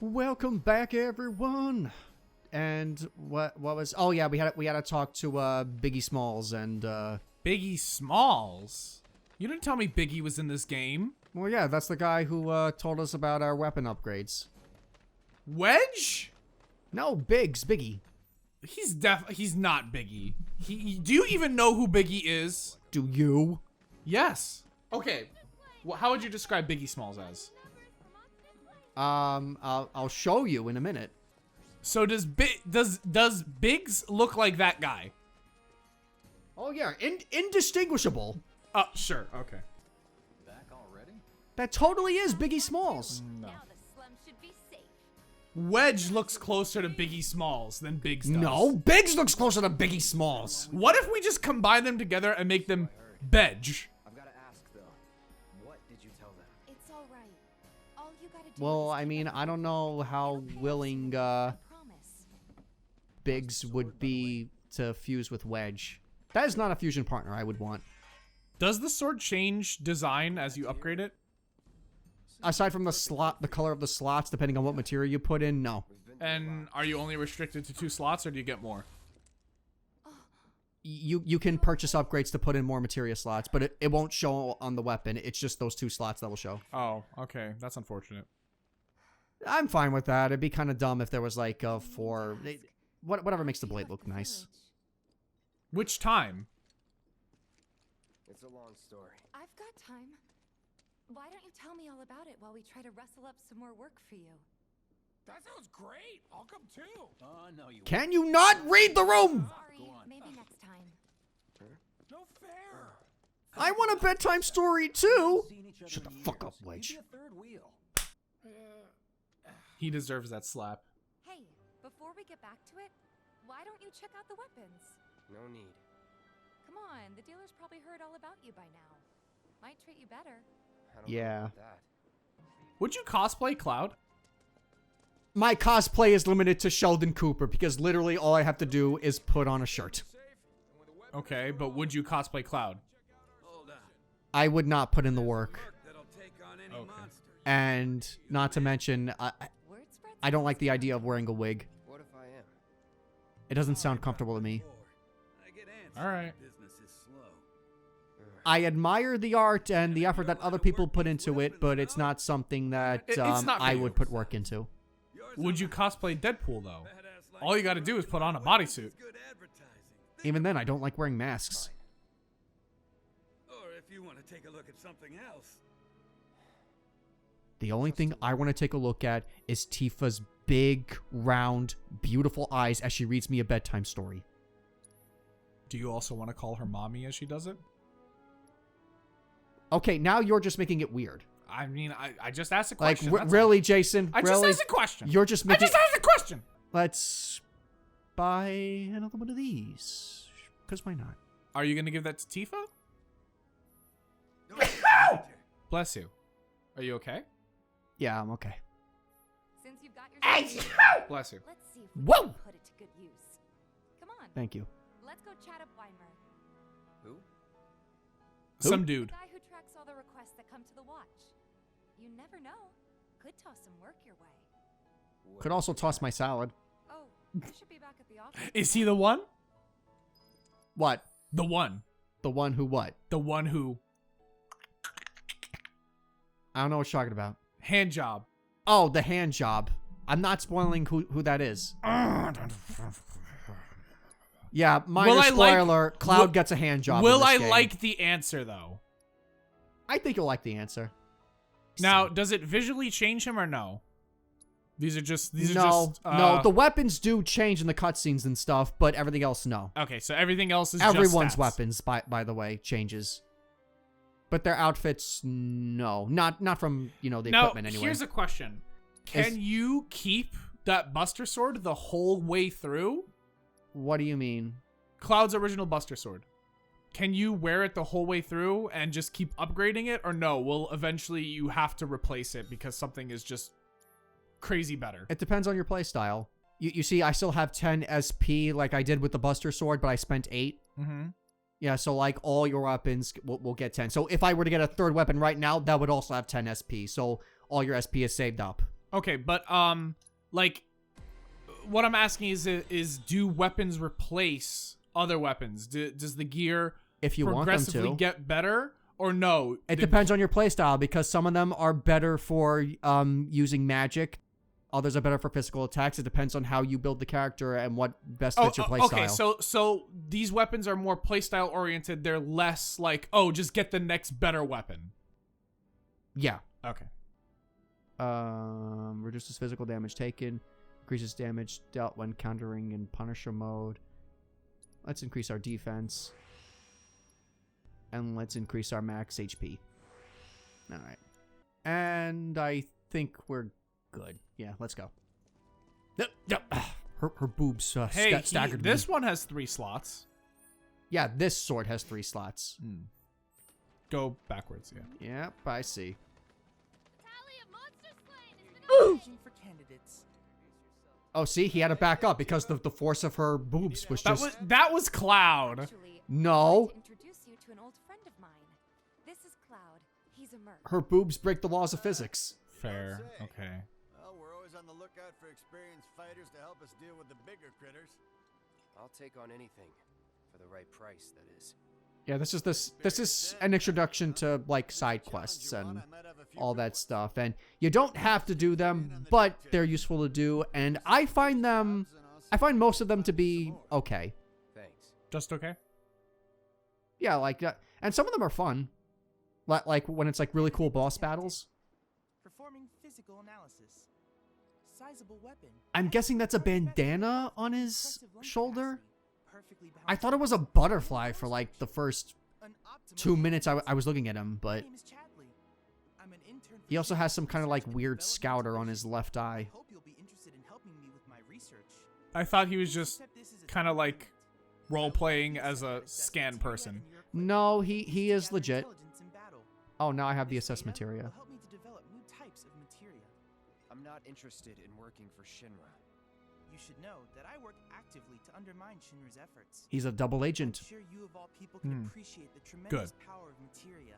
Welcome back, everyone. And what was? Oh yeah, we had to talk to Biggie Smalls and Biggie Smalls? You didn't tell me Biggie was in this game. well, yeah, that's the guy who told us about our weapon upgrades. Wedge? No, Biggie. He's not Biggie. Do you even know who Biggie is? Do you? Yes. Okay. Well, how would you describe Biggie Smalls as? I'll show you in a minute. So does Biggs look like that guy? Oh yeah, indistinguishable. Sure. Okay. Back already? That totally is Biggie Smalls. No. Now the slum should be safe. Wedge looks closer to Biggie Smalls than Biggs does. No, Biggs looks closer to Biggie Smalls. What if we just combine them together and make them Bedge? I've got to ask though. What did you tell them? It's all right. All you gotta do Well, is I keep mean, everything I don't know how in the willing past. I promise. Biggs would be to fuse with Wedge. That is not a fusion partner I would want. Does the sword change design as you upgrade it? Aside from the color of the slots, depending on what material you put in, no. And are you only restricted to 2 slots, or do you get more? You can purchase upgrades to put in more materia slots, but it won't show on the weapon. It's just those 2 slots that will show. Oh, okay. That's unfortunate. I'm fine with that. It'd be kind of dumb if there was like a 4... Whatever makes the blade look nice. Which time? It's a long story. I've got time. Why don't you tell me all about it while we try to rustle up some more work for you? That sounds great. I'll come too. Oh, no, you Can you not read the room? Sorry, maybe next time. No fair. I want a bedtime story too. Shut the fuck up, Wedge. third wheel. He deserves that slap. Hey, before we get back to it, why don't you check out the weapons? No need. Come on, the dealer's probably heard all about you by now. Might treat you better. I don't Yeah. know about that. Would you cosplay Cloud? My cosplay is limited to Sheldon Cooper because literally all I have to do is put on a shirt. Okay, but would you cosplay Cloud? I would not put in the work. Okay. And not to mention, Word spreads I don't like the idea of wearing a wig. What if I am? It doesn't sound comfortable to me. All right. I admire the art and the effort that other people put into it, but it's not something that It's not for I you. would put work into. Would you cosplay Deadpool, though? All you gotta do is put on a bodysuit. Even then, I don't like wearing masks. Or if you want to take a look at something else. The only thing I want to take a look at is Tifa's big, round, beautiful eyes as she reads me a bedtime story. Do you also want to call her mommy as she does it? Okay, now you're just making it weird. I mean, I just asked a Like, question. that's really, Jason? all. I really? just asked a question. You're just I making... just asked a question. Let's buy another one of these. Because why not? Are you gonna give that to Tifa? Bless you. Are you okay? Yeah, I'm okay. Since you've got your Bless you. let's see if we Whoa! can put it to good use. Come on, Thank you. let's go chat up Weimer, Who? Some the dude. guy who tracks all the requests that come to the watch. You never know. Could toss some work your way. Could also toss my salad. Oh, I should be back at the office. Is he the one? What? The one. The one who what? The one who I don't know what you're talking about. hand job. Oh, the hand job. I'm not spoiling who that is. Yeah, minor Will I like- spoiler. Cloud will- gets a hand job. Will in this I game. like the answer though? I think you'll like the answer. Now, does it visually change him or no? These are just no. The weapons do change in the cutscenes and stuff, but everything else, no. Okay, so everything else is Everyone's just stats. weapons, by the way, changes. But their outfits, no. Not from, the Now, equipment anyway. here's a question. Can you keep that Buster Sword the whole way through? What do you mean? Cloud's original Buster Sword. Can you wear it the whole way through and just keep upgrading it? Or no, will eventually you have to replace it because something is just crazy better? It depends on your playstyle. You see, I still have 10 SP like I did with the Buster Sword, but I spent 8. Mm-hmm. Yeah, so like all your weapons will get 10. So if I were to get a third weapon right now, that would also have 10 SP. So all your SP is saved up. Okay, but like, what I'm asking is do weapons replace other weapons? Does the gear If you want them progressively to. get better, or no? It depends on your playstyle, because some of them are better for using magic. Others are better for physical attacks. It depends on how you build the character and what best fits your playstyle. Okay, so these weapons are more playstyle oriented. They're less like, oh, just get the next better weapon. Yeah. Okay. Reduces physical damage taken. Increases damage dealt when countering in Punisher mode. Let's increase our defense. And let's increase our max HP. Alright. And I think we're good. Yeah, let's go. Yep. Her boobs staggered me. This one has 3 slots. Yeah, this sword has 3 slots. Go backwards, yeah. Yep, I see. For candidates. Oh, see? He had to back up because the force of her boobs was just... That was Cloud. Actually, No. I'd like to introduce you to an old friend of mine. This is Cloud. He's a merc. Her boobs break the laws of physics. Fair. Okay. Well, we're always on the lookout for experienced fighters to help us deal with the bigger critters. I'll take on anything for the right price, that is. Yeah, this is an introduction to like side quests and all that stuff, and you don't have to do them, but they're useful to do, and I find most of them to be okay. Thanks. Just okay? Yeah, like and some of them are fun. Like when it's like really cool boss battles. Performing physical analysis. Sizable weapon. I'm guessing that's a bandana on his Impressive length shoulder. capacity. Perfectly I balanced thought it was a butterfly for like the first An optimal 2 minutes I was looking at him, My but name is Chadley. I'm an intern for he also has some kind of like Research and weird Development scouter on his Division. left eye. I hope you'll be interested in helping me with my research. I thought he was just Except this is a kind of like experiment. role playing as a Assess scan materia person. in your equipment. No, he is Gather legit. intelligence in battle. Oh, now I have the This assess data materia. will help me to develop new types of materia. I'm not interested in working for Shinra. You should know that I work actively to undermine Shinra's efforts. He's a double agent I'm sure you of all people can appreciate the Good. tremendous power of materia,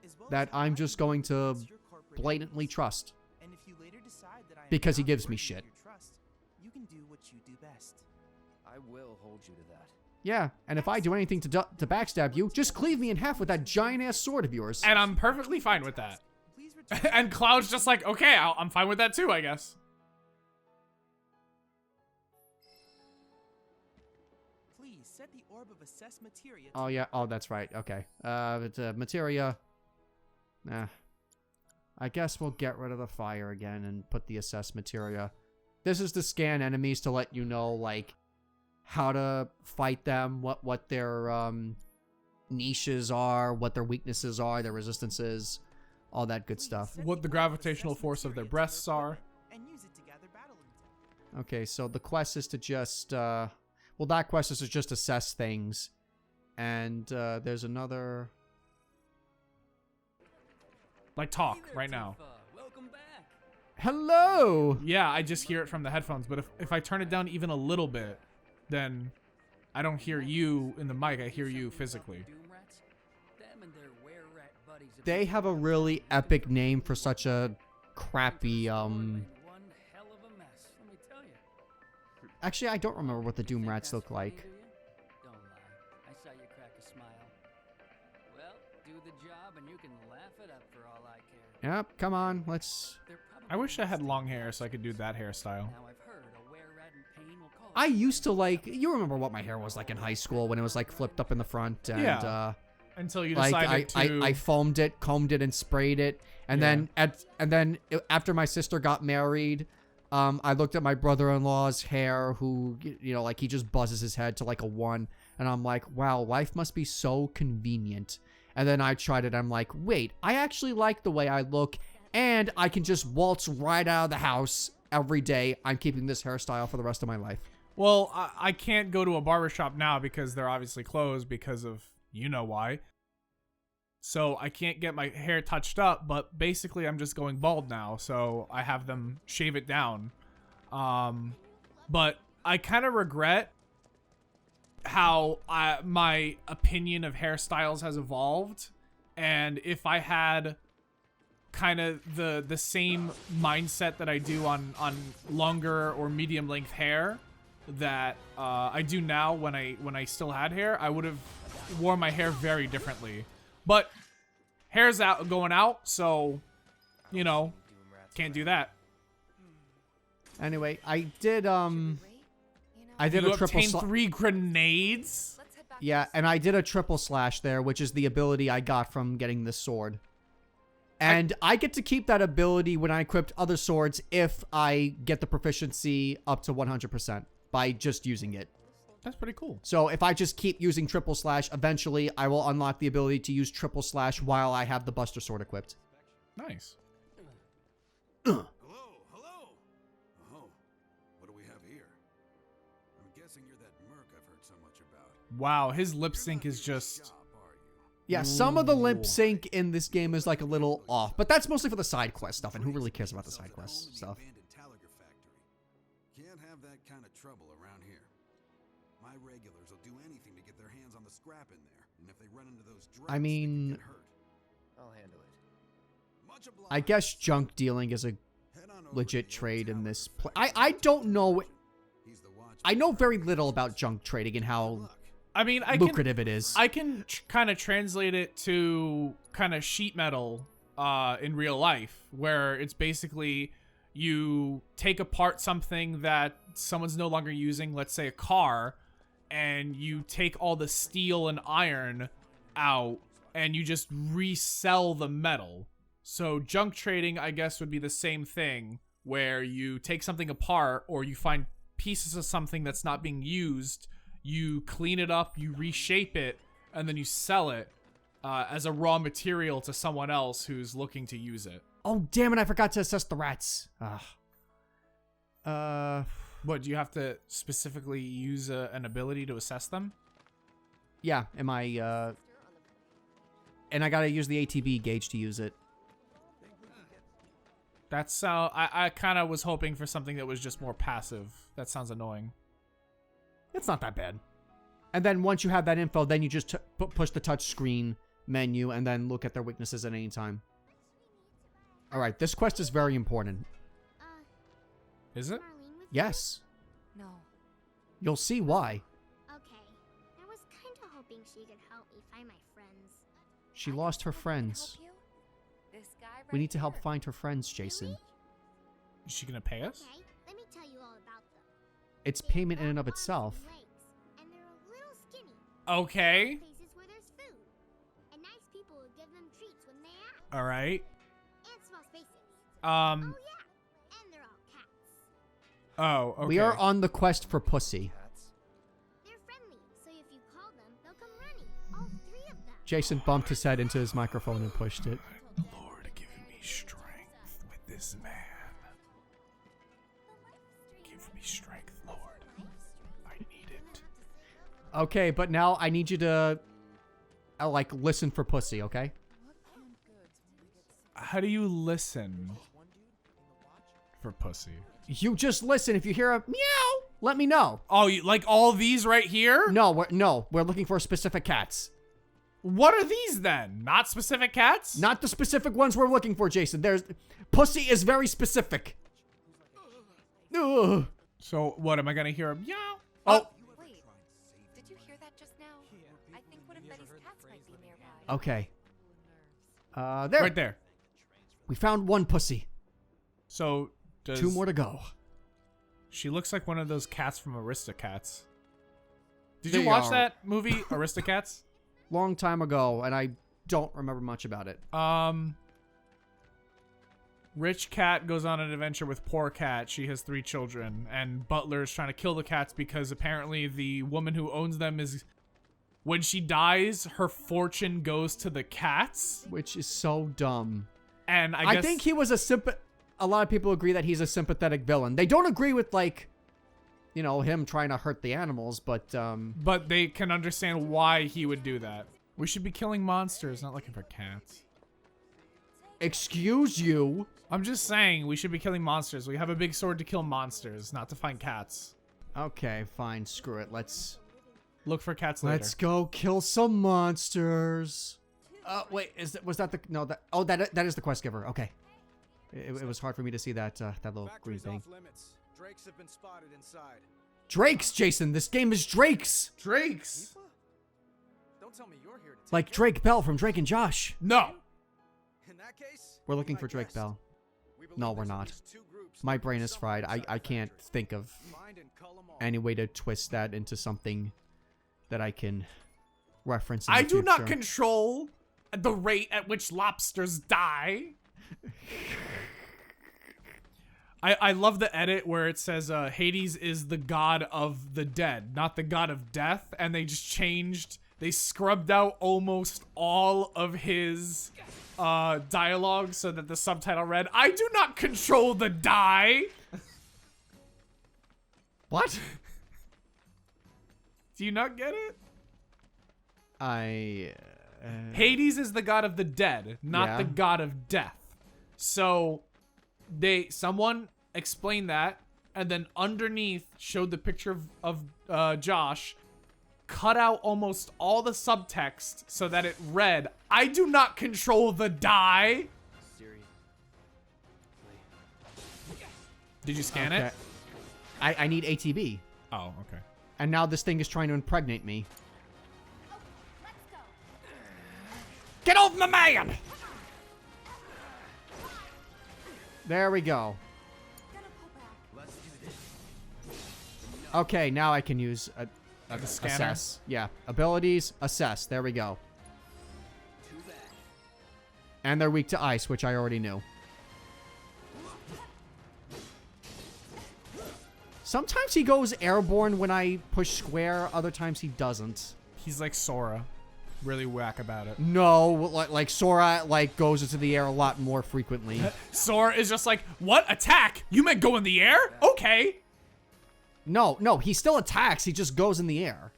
as well that as how I'm I just can going to influence your corporate blatantly enemies. trust. And if you later decide that I am Because he not gives me worthy of shit. your trust, you can do what you do best. I will hold you to that. Yeah, and if I do anything to backstab you, just cleave me in half with that giant-ass sword of yours. And I'm perfectly fine with that. Please return And Cloud's just like, okay, I'm fine with that too, I guess. Please set the orb of assess materia. Oh, yeah. Oh, that's right. Okay. But, materia. Nah. I guess we'll get rid of the fire again and put the assess materia. This is to scan enemies to let you know, like, how to fight them, what their, niches are, what their weaknesses are, their resistances, all that good Please stuff. set What the orb of gravitational assess force of their materia to breasts your are. equipment And use it to gather battle intel. Okay, so the quest is to just, well, that quest is to just assess things. And, there's another... Like, talk right now. Welcome back. Hello! Yeah, I just hear it from the headphones, but if I turn it down even a little bit, then I don't hear you in the mic, I hear you physically. Doom rats? Them and their were-rat buddies have They been have a really epic name for such a crappy, one hell of a mess, let me tell you. Actually, I don't remember what the Doom Rats look like. Don't lie. I saw you crack a smile. Well, do the job and you can laugh it up for all I care. Yep, come on, let's... They're probably I wish I had mostly long hair so I could do that hairstyle. Now I've heard a were-rat in pain will call I it used to like... You remember what my hair was like in high school when it was like flipped up in the front and, Yeah. Until you like decided I to... foamed it, combed it, and sprayed it, and Yeah. then after my sister got married, I looked at my brother-in-law's hair, who like he just buzzes his head to like a 1, and I'm like, wow, life must be so convenient. And then I tried it, I'm like, wait, I actually like the way I look, and I can just waltz right out of the house every day. I'm keeping this hairstyle for the rest of my life. Well, I can't go to a barbershop now because they're obviously closed because of you know why. So I can't get my hair touched up, but basically I'm just going bald now, so I have them shave it down. But I kind of regret how my opinion of hairstyles has evolved, and if I had kind of the same mindset that I do on longer or medium length hair that I do now when I still had hair, I would have worn my hair very differently. But hair's going out, so you know, can't do that. Anyway, I did You a triple obtained slash. 3 grenades. Let's head back. Yeah, and I did a triple slash there, which is the ability I got from getting this sword. And I get to keep that ability when I equipped other swords if I get the proficiency up to 100% by just using it. That's pretty cool. So if I just keep using triple slash, eventually I will unlock the ability to use triple slash while I have the Buster Sword equipped. Nice. Hello, hello. Oh, what do we have here? I'm guessing you're that merc I've heard so much about. Wow, his lip sync is just... Shop, are you? Yeah, some of the lip sync in this game is like a little off, but that's mostly for the side quest stuff, and who really cares about the side quest stuff? Can't have that kind of trouble around here. My regulars will do anything to get their hands on the scrap in there, and if they run into those drugs, I mean, they can get hurt. I'll handle it. Much obliged. I guess junk dealing is a Head on over legit to the trade in tower this for I don't know. He's the watchman. I know very little about junk trading and how I mean, lucrative it is. I can kind of translate it to kind of sheet metal in real life, where it's basically you take apart something that someone's no longer using, let's say a car, and you take all the steel and iron out and you just resell the metal. So junk trading, I guess, would be the same thing, where you take something apart or you find pieces of something that's not being used, you clean it up, you reshape it, and then you sell it as a raw material to someone else who's looking to use it. Oh, damn it, I forgot to assess the rats. What, do you have to specifically use an ability to assess them? Yeah, am I, and I gotta use the ATB gauge to use it. That's, I kind of was hoping for something that was just more passive. That sounds annoying. It's not that bad. And then once you have that info, then you just push the touch screen menu and then look at their weaknesses at any time. Alright, this quest is very important. Is it? Marlene with Yes. No. You'll see why. you? Okay. I was kind of hoping she could help me find my friends. She lost her friends. Help you? This guy We right need to help here. find her friends, Jason. Is she gonna pay us? Okay, let me tell you all about them. It's They have payment in and of arms itself. and legs, and they're a little skinny. Okay. Places where there's food. And nice people will give them treats when they ask. All right. And small spaces. Um. Oh yeah. And they're all cats. Oh, okay. We are on the quest for pussy. Cats? They're friendly, so if you call them, they'll come running. All 3 of them. Jason bumped his head into his microphone and pushed it. Lord, give me strength with this man. Give me strength, Lord. I need it. Okay, but now I need you to, like, listen for pussy, okay? How do you listen for pussy? You just listen. If you hear a meow, let me know. Oh, you, like all these right here? No, we're looking for specific cats. What are these then? Not specific cats? Not the specific ones we're looking for, Jason. Pussy is very specific. Ugh. So what, am I gonna hear a meow? Oh, Wait, did you hear that just now? I think one of Betty's cats might be nearby. okay. There. Right there. We found one pussy. So does 2 more to go. she looks like one of those cats from Aristocats. Did They you watch are. that movie, Aristocats? Long time ago, and I don't remember much about it. Rich cat goes on an adventure with poor cat. She has 3 children, and Butler's trying to kill the cats because apparently the woman who owns them is, when she dies, her fortune goes to the cats. Which is so dumb. And I guess think he was a lot of people agree that he's a sympathetic villain. They don't agree with, like, you know, him trying to hurt the animals, but they can understand why he would do that. We should be killing monsters, not looking for cats. excuse you. I'm just saying, we should be killing monsters. We have a big sword to kill monsters, not to find cats. Okay, fine, screw it. Let's Look for cats later. go kill some monsters. Wait, was that the no? That is the quest giver. Okay, it was hard for me to see that little green thing. Drakes have been spotted inside. Drakes, Jason. This game is Drakes. Drakes. Don't tell me you're here to take Like it. Drake Bell from Drake and Josh. No. In that case, We're looking be for my Drake guest. Bell. We believe No, we're there's at not. least 2 groups My looking brain for is someone fried. inside I the can't factory. think of Find and cull 'em all. any way to twist that into something that I can reference. In I the do not future. control the rate at which lobsters die. I love the edit where it says Hades is the god of the dead, not the god of death, and they just changed, they scrubbed out almost all of his dialogue so that the subtitle read, I do not control the die. What? Do you not get it? Hades Hades is the god of the dead, not Yeah. the god of death. So someone explained that, and then underneath showed the picture of Josh, cut out almost all the subtext so that it read, I do not control the die. Seriously. Did you scan Okay. it? I need ATB, Oh, okay. and now this thing is trying to impregnate me. Let's go. Get off my man! There we go. Gonna pull back. Let's do this. Okay, now I can use The scanner? assess. Yeah, abilities, assess. There we go. Too bad. And they're weak to ice, which I already knew. Sometimes he goes airborne when I push square. Other times he doesn't. He's like Sora. Really whack about it. No, like Sora goes into the air a lot more frequently. Sora is just like, what? Attack? You meant go in the air? Okay. No, he still attacks. He just goes in the air.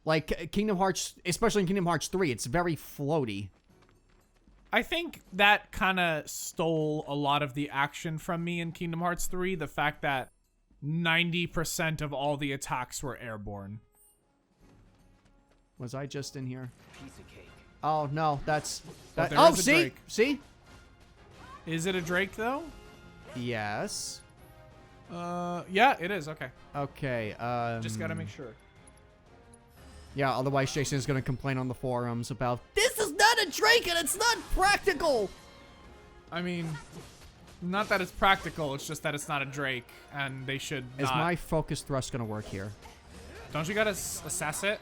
Like Kingdom Hearts, especially in Kingdom Hearts 3, it's very floaty. I think that kind of stole a lot of the action from me in Kingdom Hearts 3. The fact that 90% of all the attacks were airborne. Was I just in here? Piece of cake. Oh no, that's that. there Oh, is a see, Drake. see. Is it a Drake though? Yes. Yeah, it is. Okay. Okay. Just gotta make sure. Yeah, otherwise Jason is gonna complain on the forums about this is not a Drake and it's not practical. I mean, not that it's practical. It's just that it's not a Drake, and they should Is not. my focus thrust gonna work here? Don't you gotta assess it?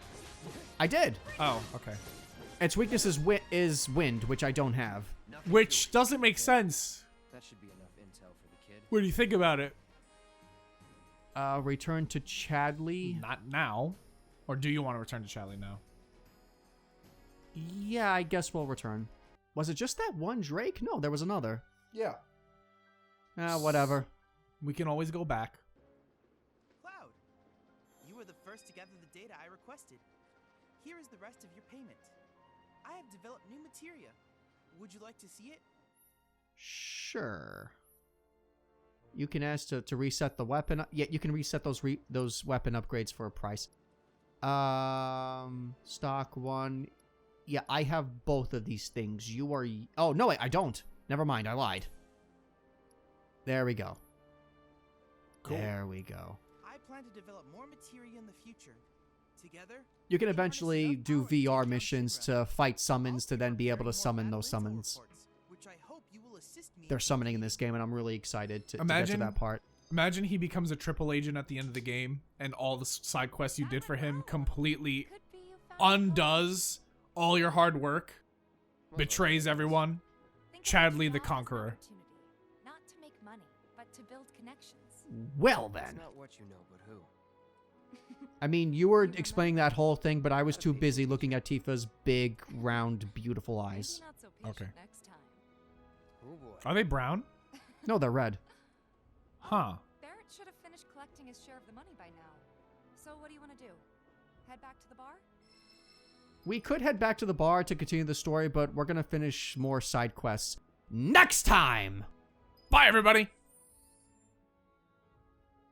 I did. Oh, okay. Its weakness is wind, which I don't have. Which doesn't make sense That should be enough intel for the kid. when you think about it. Return to Chadley. Not now. Or do you want to return to Chadley now? Yeah, I guess we'll return. Was it just that one Drake? No, there was another. Yeah. Whatever. We can always go back. Cloud, you were the first to gather the data I requested. Here is the rest of your payment. I have developed new materia. Would you like to see it? Sure. You can ask to reset the weapon. Yeah, you can reset those weapon upgrades for a price. Stock 1. Yeah, I have both of these things. You are... Oh, no, wait, I don't. Never mind, I lied. There we go. Cool. There we go. I plan to develop more materia in the future. Together, You can we harness eventually enough do power to take VR down missions Shinra. to fight summons I'll to be then be able to preparing more summon battle those intel summons. reports, which I hope you will assist me They're in summoning in this completing. game, and I'm really excited to get to Imagine- that part. Imagine he becomes a triple agent at the end of the game, and all the side quests you did for him completely Could be you found undoes all your hard work, betrays everyone. Think of Chadley this the job as an Conqueror. opportunity, not to make money, but to build connections. Well, That's then. not what you know, but who? I mean, you were explaining that whole thing, but I was too busy looking at Tifa's big, round, beautiful eyes. Maybe not so patient Okay. next time. Oh boy. Are they brown? No, they're red. Huh. Barrett should have finished collecting his share of the money by now. So what do you want to do? Head back to the bar? We could head back to the bar to continue the story, but we're going to finish more side quests next time! Bye, everybody!